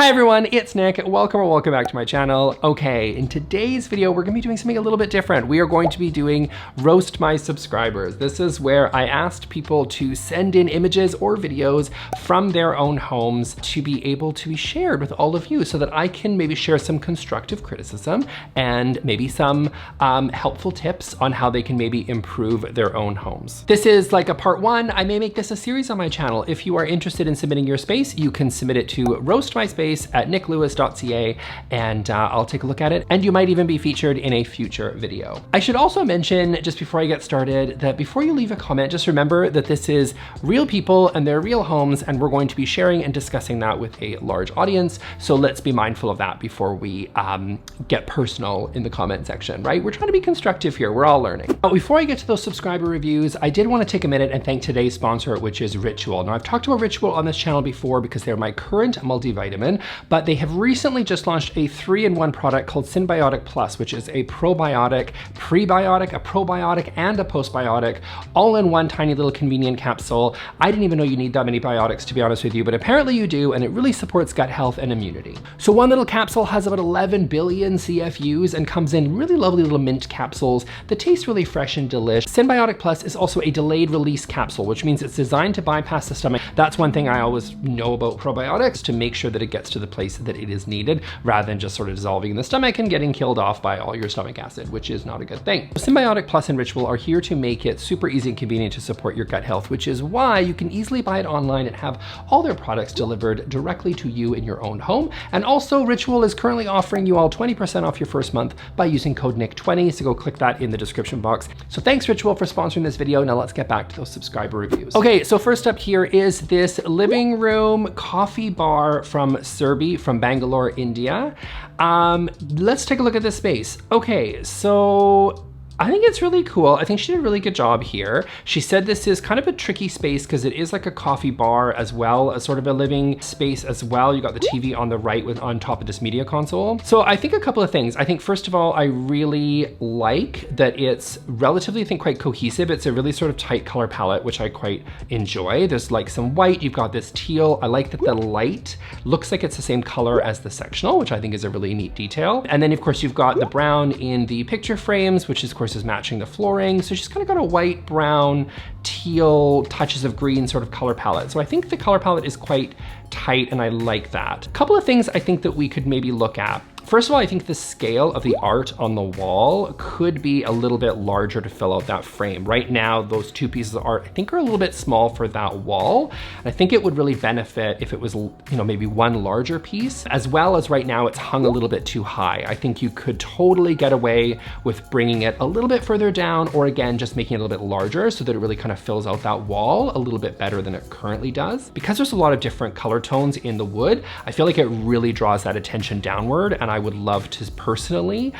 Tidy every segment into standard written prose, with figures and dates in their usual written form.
Hi everyone, it's Nick. Welcome back to my channel. Okay, in today's video, we're gonna be doing something a little bit different. We are going to be doing Roast My Subscribers. This is where I asked people to send in images or videos from their own homes to be able to be shared with all of you so that I can maybe share some constructive criticism and maybe some helpful tips on how they can maybe improve their own homes. This is like a part one. I may make this a series on my channel. If you are interested in submitting your space, you can submit it to roastmyspace@nicklewis.ca and I'll take a look at it, and you might even be featured in a future video. I should also mention, just before I get started, that before you leave a comment, just remember that this is real people and their real homes, and we're going to be sharing and discussing that with a large audience. So let's be mindful of that before we get personal in the comment section, right? We're trying to be constructive here. We're all learning. But before I get to those subscriber reviews, I did want to take a minute and thank today's sponsor, which is Ritual. Now, I've talked about Ritual on this channel before because they're my current multivitamin, but they have recently just launched a 3-in-1 product called Synbiotic Plus, which is a probiotic, prebiotic, a probiotic, and a postbiotic, all in one tiny little convenient capsule. I didn't even know you need that many biotics, to be honest with you, but apparently you do, and it really supports gut health and immunity. So one little capsule has about 11 billion CFUs and comes in really lovely little mint capsules that taste really fresh and delish. Synbiotic Plus is also a delayed release capsule, which means it's designed to bypass the stomach. That's one thing I always know about probiotics, to make sure that it gets to the place that it is needed, rather than just sort of dissolving in the stomach and getting killed off by all your stomach acid, which is not a good thing. Synbiotic Plus and Ritual are here to make it super easy and convenient to support your gut health, which is why you can easily buy it online and have all their products delivered directly to you in your own home. And also, Ritual is currently offering you all 20% off your first month by using code NICK20, so go click that in the description box. So thanks, Ritual, for sponsoring this video. Now let's get back to those subscriber reviews. Okay, so first up here is this living room coffee bar from Surbhi from Bangalore, India. Let's take a look at this space. Okay, so I think it's really cool. I think she did a really good job here. She said this is kind of a tricky space because it is like a coffee bar as well as sort of a living space as well. You got the TV on the right on top of this media console. So I think a couple of things. I think first of all, I really like that it's relatively, I think, quite cohesive. It's a really sort of tight color palette, which I quite enjoy. There's like some white, you've got this teal. I like that the light looks like it's the same color as the sectional, which I think is a really neat detail. And then of course you've got the brown in the picture frames, which of course is matching the flooring. So she's kind of got a white, brown, teal, touches of green sort of color palette. So I think the color palette is quite tight and I like that. A couple of things I think that we could maybe look at. First of all, I think the scale of the art on the wall could be a little bit larger to fill out that frame. Right now, those two pieces of art, I think, are a little bit small for that wall. And I think it would really benefit if it was, you know, maybe one larger piece, as well as right now it's hung a little bit too high. I think you could totally get away with bringing it a little bit further down, or again, just making it a little bit larger so that it really kind of fills out that wall a little bit better than it currently does. Because there's a lot of different color tones in the wood, I feel like it really draws that attention downward, and I would love to personally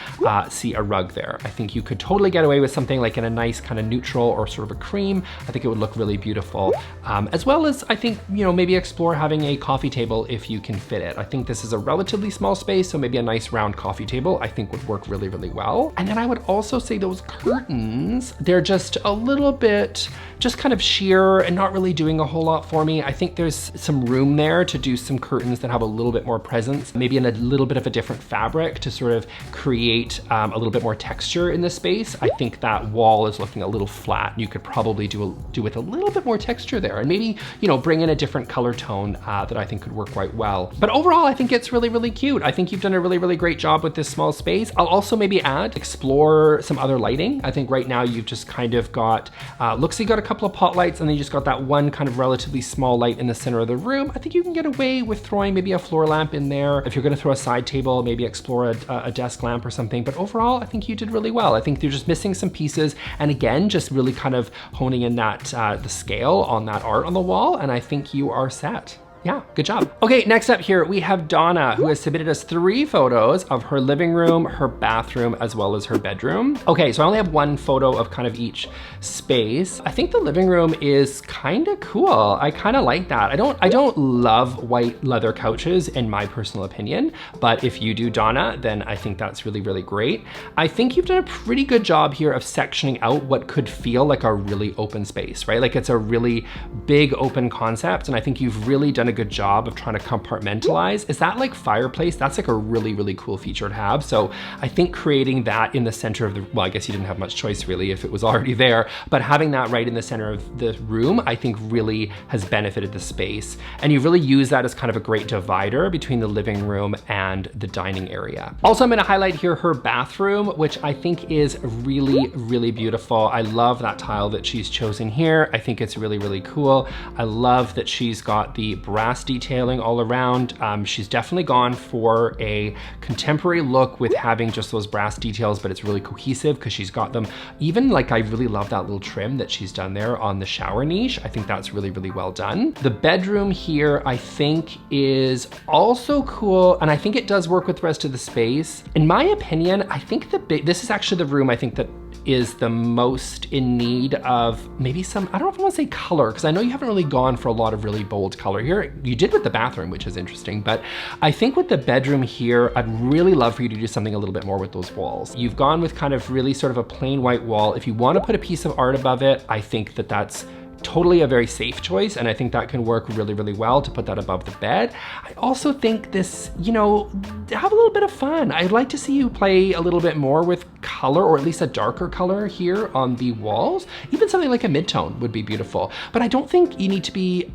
see a rug there. I think you could totally get away with something like in a nice kind of neutral or sort of a cream. I think it would look really beautiful. As well as, I think, you know, maybe explore having a coffee table if you can fit it. I think this is a relatively small space, so maybe a nice round coffee table I think would work really, really well. And then I would also say those curtains, they're just a little bit just kind of sheer and not really doing a whole lot for me. I think there's some room there to do some curtains that have a little bit more presence, maybe in a little bit of a different fabric to sort of create a little bit more texture in the space. I think that wall is looking a little flat. You could probably do with a little bit more texture there, and maybe, you know, bring in a different color tone that I think could work quite well. But overall, I think it's really, really cute. I think you've done a really, really great job with this small space. I'll also maybe explore some other lighting. I think right now you've just kind of got, looks like you got a couple of pot lights, and then you just got that one kind of relatively small light in the center of the room. I think you can get away with throwing maybe a floor lamp in there. If you're gonna throw a side table, maybe explore a desk lamp or something. But overall, I think you did really well. I think they're just missing some pieces. And again, just really kind of honing in that the scale on that art on the wall. And I think you are set. Yeah, good job. Okay, next up here, we have Donna, who has submitted us 3 photos of her living room, her bathroom, as well as her bedroom. Okay, so I only have one photo of kind of each space. I think the living room is kind of cool. I kind of like that. I don't love white leather couches in my personal opinion, but if you do, Donna, then I think that's really, really great. I think you've done a pretty good job here of sectioning out what could feel like a really open space, right? Like it's a really big open concept, and I think you've really done a a good job of trying to compartmentalize is that like fireplace. That's like a really, really cool feature to have. So I think creating that in the center of the, well, I guess you didn't have much choice really if it was already there, but having that right in the center of the room, I think really has benefited the space. And you really use that as kind of a great divider between the living room and the dining area. Also, I'm gonna highlight here her bathroom, which I think is really, really beautiful. I love that tile that she's chosen here. I think it's really, really cool. I love that she's got the brass detailing all around. She's definitely gone for a contemporary look with having just those brass details, but it's really cohesive because she's got them. Even like, I really love that little trim that she's done there on the shower niche. I think that's really, really well done. The bedroom here, I think is also cool. And I think it does work with the rest of the space. In my opinion, I think this is actually the room I think that is the most in need of maybe some, I don't know if I want to say color, because I know you haven't really gone for a lot of really bold color here. You did with the bathroom, which is interesting, but I think with the bedroom here, I'd really love for you to do something a little bit more with those walls. You've gone with kind of really sort of a plain white wall. If you want to put a piece of art above it, I think that that's totally a very safe choice, and I think that can work really, really well to put that above the bed. I also think this, you know, have a little bit of fun. I'd like to see you play a little bit more with color, or at least a darker color here on the walls. Even something like a mid-tone would be beautiful. But I don't think you need to be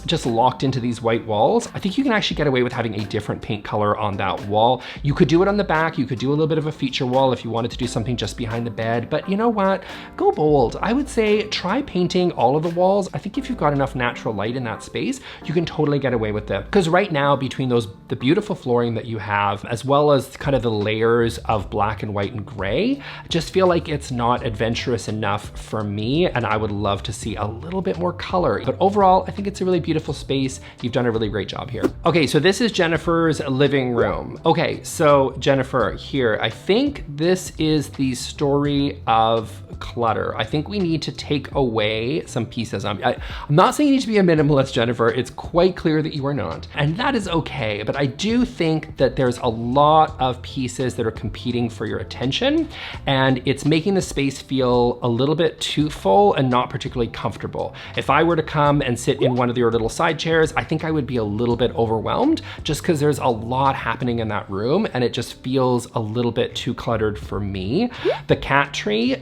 just locked into these white walls. I think you can actually get away with having a different paint color on that wall. You could do it on the back. You could do a little bit of a feature wall if you wanted to do something just behind the bed. But you know what? Go bold. I would say try painting all of the walls. I think if you've got enough natural light in that space, you can totally get away with it. Because right now, between the beautiful flooring that you have, as well as kind of the layers of black and white and gray, I just feel like it's not adventurous enough for me, and I would love to see a little bit more color. But overall, I think it's a really beautiful space. You've done a really great job here. Okay, so this is Jennifer's living room. Okay, so Jennifer, here, I think this is the story of clutter. I think we need to take away some pieces. I'm not saying you need to be a minimalist, Jennifer. It's quite clear that you are not. And that is okay, but I do think that there's a lot of pieces that are competing for your attention, and it's making the space feel a little bit too full and not particularly comfortable. If I were to come and sit in one of your little side chairs, I think I would be a little bit overwhelmed just because there's a lot happening in that room and it just feels a little bit too cluttered for me. The cat tree,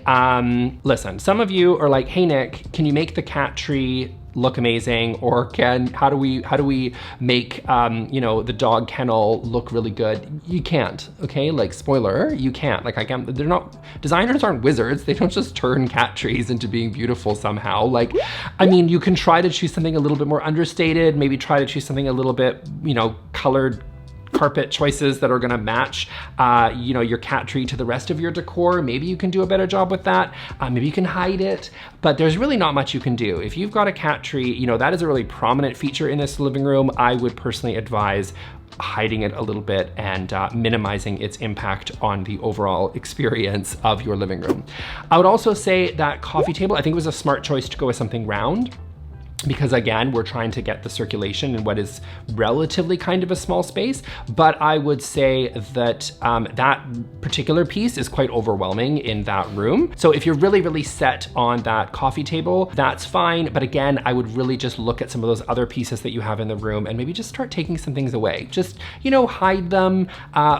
listen, some of you are like, hey Nick, can you make the cat tree look amazing? Or how do we make you know, the dog kennel look really good? You can't, okay? Like, spoiler, you can't. Like, they're not, designers aren't wizards. They don't just turn cat trees into being beautiful somehow. Like, I mean, you can try to choose something a little bit more understated, maybe try to choose something a little bit, you know, colored carpet choices that are gonna match you know, your cat tree to the rest of your decor. Maybe you can do a better job with that. Maybe you can hide it, but there's really not much you can do. If you've got a cat tree, you know, that is a really prominent feature in this living room. I would personally advise hiding it a little bit and minimizing its impact on the overall experience of your living room. I would also say that coffee table, I think it was a smart choice to go with something round, because again, we're trying to get the circulation in what is relatively kind of a small space. But I would say that that particular piece is quite overwhelming in that room. So if you're really, really set on that coffee table, that's fine. But again, I would really just look at some of those other pieces that you have in the room and maybe just start taking some things away. Just, you know, hide them,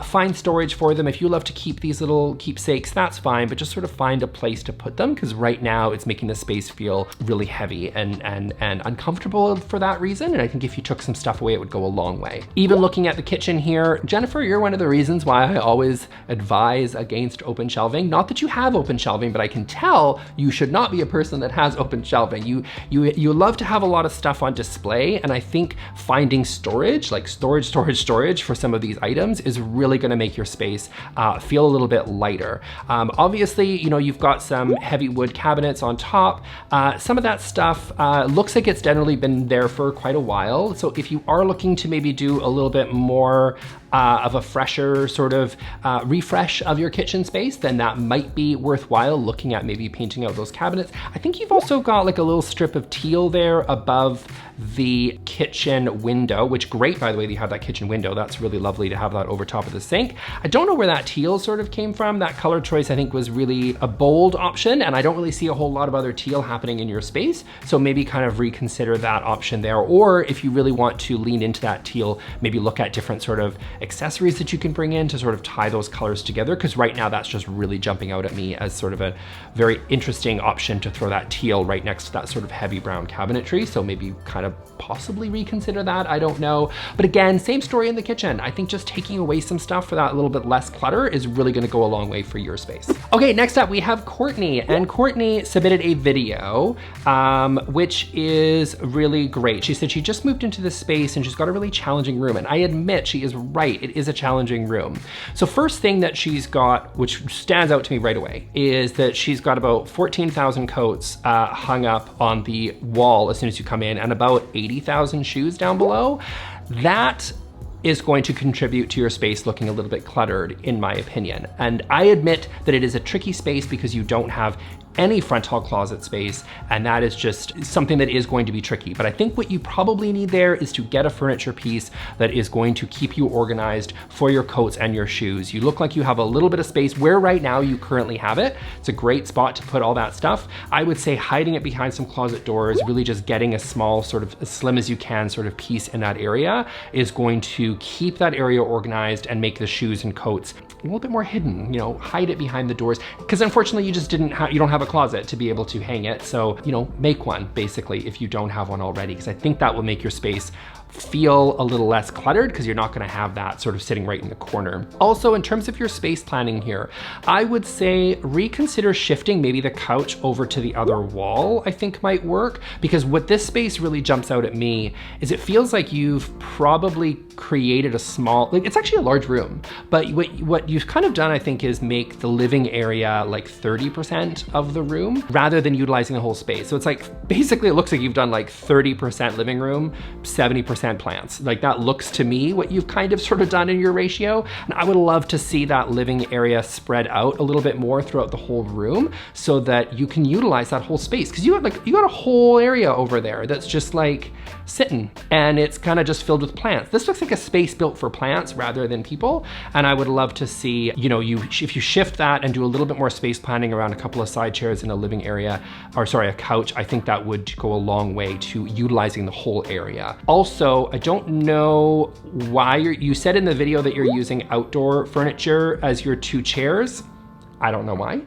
find storage for them. If you love to keep these little keepsakes, that's fine, but just sort of find a place to put them, because right now it's making the space feel really heavy and uncomfortable for that reason. And I think if you took some stuff away, it would go a long way. Even looking at the kitchen here, Jennifer, you're one of the reasons why I always advise against open shelving. Not that you have open shelving, but I can tell you should not be a person that has open shelving. You love to have a lot of stuff on display, and I think finding storage, like storage for some of these items is really gonna make your space feel a little bit lighter. Obviously, you know, you've got some heavy wood cabinets on top. Some of that stuff looks like it's generally been there for quite a while. So if you are looking to maybe do a little bit more of a fresher sort of refresh of your kitchen space, then that might be worthwhile looking at maybe painting out those cabinets. I think you've also got like a little strip of teal there above the kitchen window, which great, by the way, that you have that kitchen window. That's really lovely to have that over top of the sink. I don't know where that teal sort of came from. That color choice I think was really a bold option, and I don't really see a whole lot of other teal happening in your space. So maybe kind of reconsider that option there. Or if you really want to lean into that teal, maybe look at different sort of accessories that you can bring in to sort of tie those colors together. Because right now that's just really jumping out at me as sort of a very interesting option to throw that teal right next to that sort of heavy brown cabinetry. So maybe kind of possibly reconsider that, I don't know. But again, same story in the kitchen. I think just taking away some stuff for that little bit less clutter is really gonna go a long way for your space. Okay, next up we have Courtney, and Courtney submitted a video, which is really great. She said she just moved into this space and she's got a really challenging room, and I admit she is right, it is a challenging room. So first thing that she's got, which stands out to me right away, is that she's got about 14,000 coats hung up on the wall as soon as you come in, and about 80,000 shoes down below. That is going to contribute to your space looking a little bit cluttered, in my opinion. And I admit that it is a tricky space because you don't have any front hall closet space, and that is just something that is going to be tricky. But I think what you probably need there is to get a furniture piece that is going to keep you organized for your coats and your shoes. You look like you have a little bit of space where right now you currently have it. It's a great spot to put all that stuff. I would say hiding it behind some closet doors, really just getting a small sort of as slim as you can sort of piece in that area is going to keep that area organized and make the shoes and coats a little bit more hidden. You know, hide it behind the doors, because unfortunately you don't have a closet to be able to hang it. So, you know, make one basically if you don't have one already, because I think that will make your space feel a little less cluttered because you're not going to have that sort of sitting right in the corner. Also, in terms of your space planning here, I would say reconsider shifting maybe the couch over to the other wall, I think might work, because what this space really jumps out at me is it feels like you've probably created a small, like it's actually a large room, but what you've kind of done, I think, is make the living area like 30% of the room rather than utilizing the whole space. So it's like, basically it looks like you've done like 30% living room, 70% plants. Like that looks to me what you've kind of sort of done in your ratio. And I would love to see that living area spread out a little bit more throughout the whole room so that you can utilize that whole space. Because you got a whole area over there that's just like sitting, and it's kind of just filled with plants. This looks like a space built for plants rather than people. And I would love to see, you know, if you shift that and do a little bit more space planning around a couple of side chairs in a living area, or sorry, a couch, I think that would go a long way to utilizing the whole area. Also, I don't know why you said in the video that you're using outdoor furniture as your two chairs. I don't know why.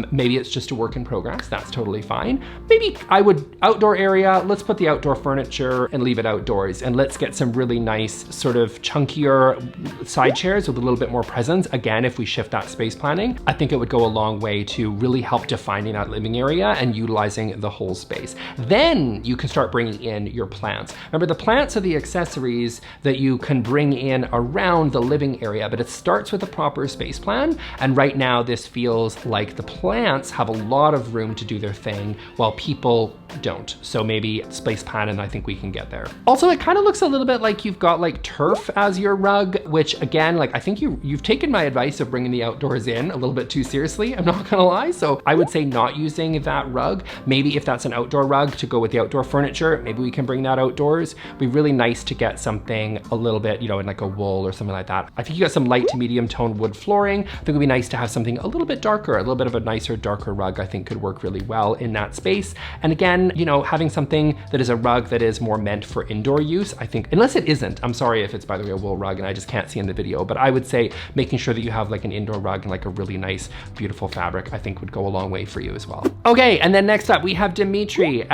Maybe it's just a work in progress. That's totally fine. Maybe I would, outdoor area, let's put the outdoor furniture and leave it outdoors, and let's get some really nice sort of chunkier side chairs with a little bit more presence. Again, if we shift that space planning, I think it would go a long way to really help defining that living area and utilizing the whole space. Then you can start bringing in your plants. Remember, the plants are the accessories that you can bring in around the living area, but it starts with a proper space plan. And right now, this feels like the plants have a lot of room to do their thing while people don't. So maybe space plan, and I think we can get there. Also, it kind of looks a little bit like you've got like turf as your rug, which again, like I think you've taken my advice of bringing the outdoors in a little bit too seriously, I'm not gonna lie. So I would say not using that rug. Maybe if that's an outdoor rug to go with the outdoor furniture, maybe we can bring that outdoors. It'd be really nice to get something a little bit, you know, in like a wool or something like that. I think you got some light to medium tone wood flooring. I think it'd be nice to have something a little bit darker, a little bit of a nicer, darker rug, I think could work really well in that space. And again, you know, having something that is a rug that is more meant for indoor use, I think, unless it isn't, I'm sorry if it's, by the way, a wool rug and I just can't see in the video, but I would say making sure that you have like an indoor rug and like a really nice, beautiful fabric, I think would go a long way for you as well. Okay, and then next up we have Dimitri.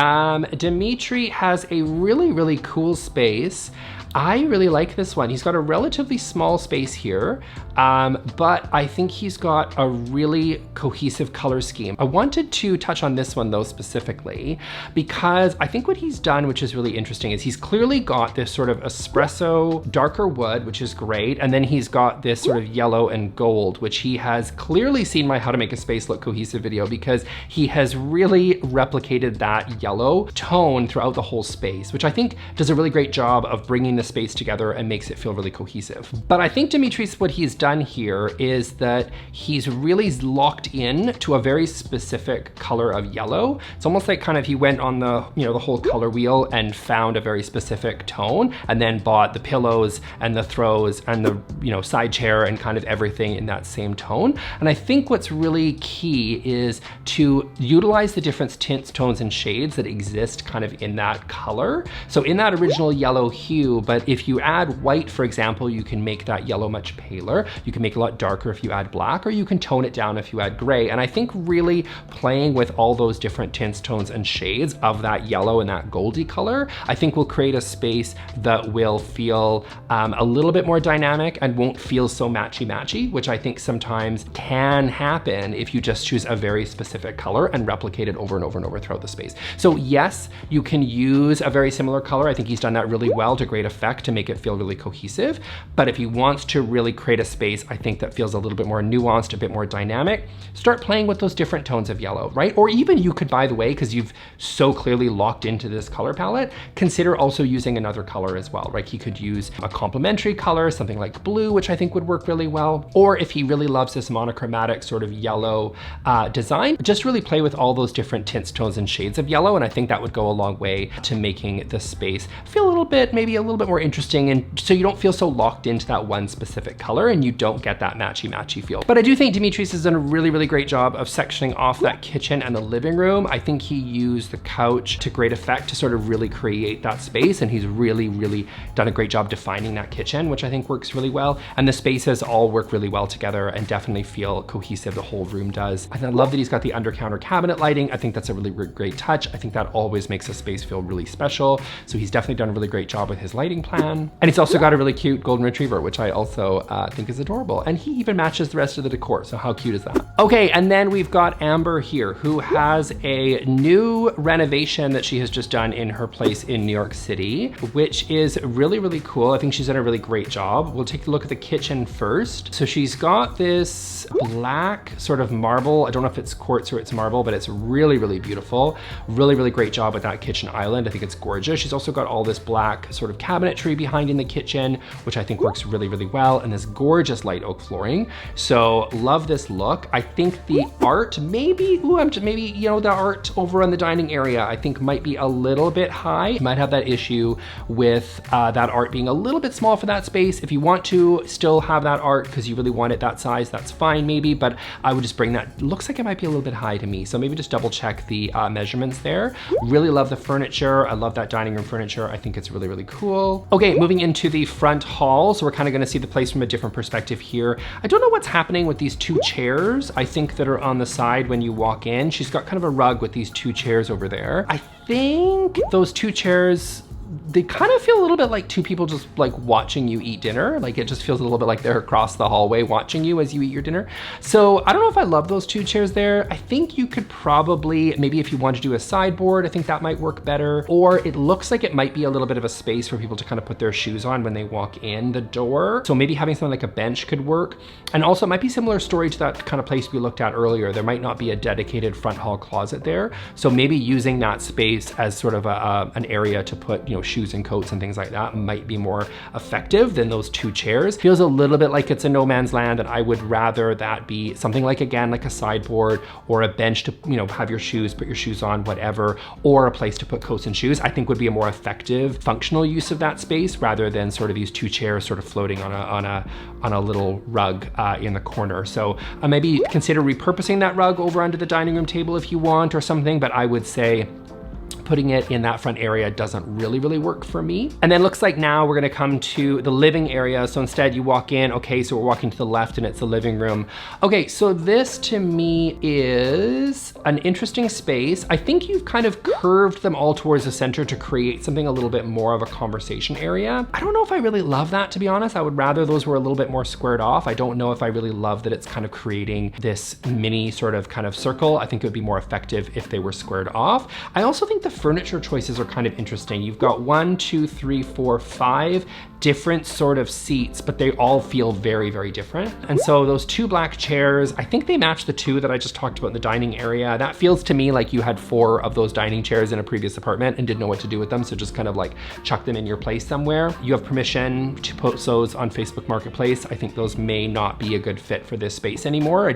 Dimitri has a really, really cool space. I really like this one. He's got a relatively small space here, but I think he's got a really cohesive color scheme. I wanted to touch on this one though specifically, because I think what he's done, which is really interesting, is he's clearly got this sort of espresso darker wood, which is great. And then he's got this sort of yellow and gold, which he has clearly seen my How to Make a Space Look Cohesive video, because he has really replicated that yellow tone throughout the whole space, which I think does a really great job of bringing the space together and makes it feel really cohesive. But I think Dimitris, what he's done here is that he's really locked in to a very specific color of yellow. It's almost like kind of he went on the, you know, the whole color wheel and found a very specific tone, and then bought the pillows and the throws and the, you know, side chair and kind of everything in that same tone. And I think what's really key is to utilize the different tints, tones, and shades that exist kind of in that color. So in that original yellow hue, but if you add white, for example, you can make that yellow much paler. You can make it a lot darker if you add black, or you can tone it down if you add gray. And I think really playing with all those different tints, tones, and shades of that yellow and that goldy color, I think will create a space that will feel a little bit more dynamic and won't feel so matchy-matchy, which I think sometimes can happen if you just choose a very specific color and replicate it over and over and over throughout the space. So yes, you can use a very similar color. I think he's done that really well to great effect to make it feel really cohesive. But if he wants to really create a space, I think that feels a little bit more nuanced, a bit more dynamic, start playing with those different tones of yellow, right? Or even you could, by the way, because you've so clearly locked into this color palette, consider also using another color as well, right? He could use a complementary color, something like blue, which I think would work really well. Or if he really loves this monochromatic sort of yellow design, just really play with all those different tints, tones, and shades of yellow. And I think that would go a long way to making the space feel a little bit, maybe a little bit more interesting, and so you don't feel so locked into that one specific color and you don't get that matchy-matchy feel. But I do think Dimitris has done a really, really great job of sectioning off that kitchen and the living room. I think he used the couch to great effect to sort of really create that space, and he's really, really done a great job defining that kitchen, which I think works really well. And the spaces all work really well together and definitely feel cohesive, the whole room does. And I love that he's got the under counter cabinet lighting. I think that's a really great touch. I think that always makes a space feel really special. So he's definitely done a really great job with his lighting plan. And he's also got a really cute golden retriever, which I also think is adorable. And he even matches the rest of the decor. So how cute is that? Okay, and then we've got Amber here, who has a new renovation that she has just done in her place in New York City, which is really, really cool. I think she's done a really great job. We'll take a look at the kitchen first. So she's got this black sort of marble. I don't know if it's quartz or it's marble, but it's really, really beautiful. Really, really great job with that kitchen island. I think it's gorgeous. She's also got all this black sort of cabinetry behind in the kitchen, which I think works really, really well. And this gorgeous light oak flooring. So love this look. I think the art maybe, you know, the art over on the dining area, I think might be a little bit high. You might have that issue with that art being a little bit small for that space. If you want to still have that art because you really want it that size, that's fine maybe, but I would just bring that. Looks like it might be a little bit high to me. So maybe just double check the measurements there. Really love the furniture. I love that dining room furniture. I think it's really, really cool. Okay, moving into the front hall. So we're kind of gonna see the place from a different perspective here. I don't know what's happening with these two chairs, I think, that are on the side when you walk in. She's got kind of a rug with these two chairs over there. I think those two chairs, they kind of feel a little bit like two people just like watching you eat dinner. Like it just feels a little bit like they're across the hallway watching you as you eat your dinner. So I don't know if I love those two chairs there. I think you could probably, maybe if you want to do a sideboard, I think that might work better. Or it looks like it might be a little bit of a space for people to kind of put their shoes on when they walk in the door. So maybe having something like a bench could work. And also it might be similar story to that kind of place we looked at earlier. There might not be a dedicated front hall closet there. So maybe using that space as sort of an area to put, you know, shoes and coats and things like that might be more effective than those two chairs. Feels a little bit like it's a no man's land, and I would rather that be something like, again, like a sideboard or a bench to, you know, have your shoes, put your shoes on, whatever, or a place to put coats and shoes, I think would be a more effective functional use of that space rather than sort of these two chairs sort of floating on a little rug in the corner. So maybe consider repurposing that rug over onto the dining room table if you want or something, but I would say putting it in that front area doesn't really work for me. And then looks like now we're gonna come to the living area. So instead you walk in, okay, so we're walking to the left and it's the living room. Okay, so this to me is an interesting space. I think you've kind of curved them all towards the center to create something a little bit more of a conversation area. I don't know if I really love that, to be honest. I would rather those were a little bit more squared off. I don't know if I really love that it's kind of creating this mini sort of kind of circle. I think it would be more effective if they were squared off. I also think the furniture choices are kind of interesting. You've got 1, 2, 3, 4, 5 different sort of seats, but they all feel very different. And so those two black chairs, I think they match the two that I just talked about in the dining area. That feels to me like you had 4 of those dining chairs in a previous apartment and didn't know what to do with them, so just kind of like chuck them in your place somewhere. You have permission to post those on Facebook Marketplace. I think those may not be a good fit for this space anymore.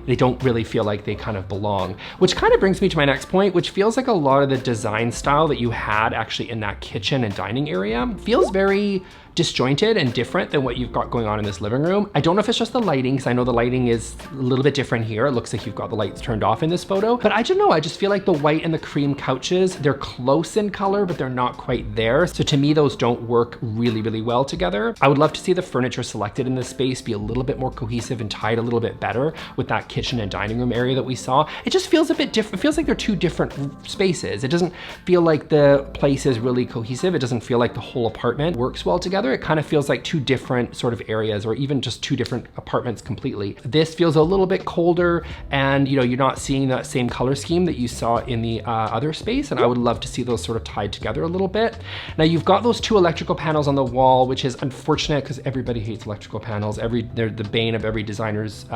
They don't really feel like they kind of belong. Which kind of brings me to my next point, which feels like a lot of the design style that you had actually in that kitchen and dining area feels very disjointed and different than what you've got going on in this living room. I don't know if it's just the lighting, because I know the lighting is a little bit different here. It looks like you've got the lights turned off in this photo, but I don't know, I just feel like the white and the cream couches, they're close in color, but they're not quite there. So to me, those don't work really, really well together. I would love to see the furniture selected in this space be a little bit more cohesive and tied a little bit better with that kitchen and dining room area that we saw. It just feels a bit different. It feels like they're two different spaces. It doesn't feel like the place is really cohesive. It doesn't feel like the whole apartment works well together. It kind of feels like two different sort of areas, or even just two different apartments completely. This feels a little bit colder, and you know, you're not seeing that same color scheme that you saw in the other space, and I would love to see those sort of tied together a little bit. Now you've got those two electrical panels on the wall, which is unfortunate because everybody hates electrical panels. They're the bane of every designer's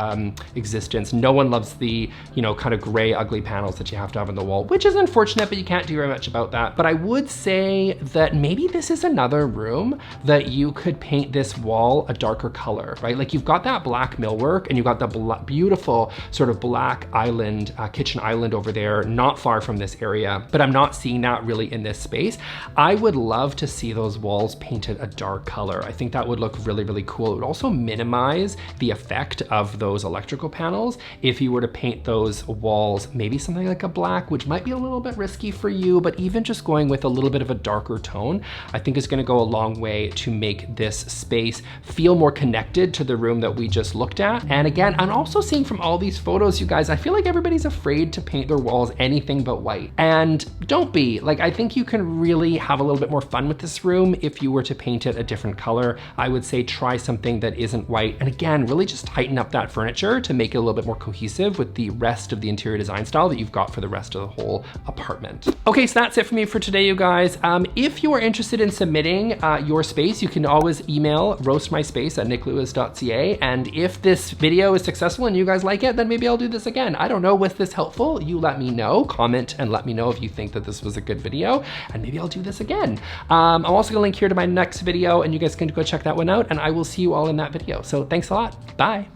existence. No one loves the, you know, kind of gray, ugly panels that you have to have on the wall, which is unfortunate, but you can't do very much about that. But I would say that maybe this is another room that you could paint this wall a darker color, right? Like you've got that black millwork and you've got the beautiful sort of black island, kitchen island over there, not far from this area, but I'm not seeing that really in this space. I would love to see those walls painted a dark color. I think that would look really, really cool. It would also minimize the effect of those electrical panels if you were to paint those walls, maybe something like a black, which might be a little bit risky for you, but even just going with a little bit of a darker tone, I think is gonna go a long way to make this space feel more connected to the room that we just looked at. And again, I'm also seeing from all these photos, you guys, I feel like everybody's afraid to paint their walls anything but white. And don't be. Like, I think you can really have a little bit more fun with this room if you were to paint it a different color. I would say try something that isn't white. And again, really just tighten up that furniture to make it a little bit more cohesive with the rest of the interior design style that you've got for the rest of the whole apartment. Okay, so that's it for me for today, you guys. If you are interested in submitting your space, you can always email roastmyspace@nicklewis.ca. And if this video is successful and you guys like it, then maybe I'll do this again. I don't know, was this helpful? You let me know, comment and let me know if you think that this was a good video, and maybe I'll do this again. I'm also gonna link here to my next video, and you guys can go check that one out, and I will see you all in that video. So thanks a lot, bye.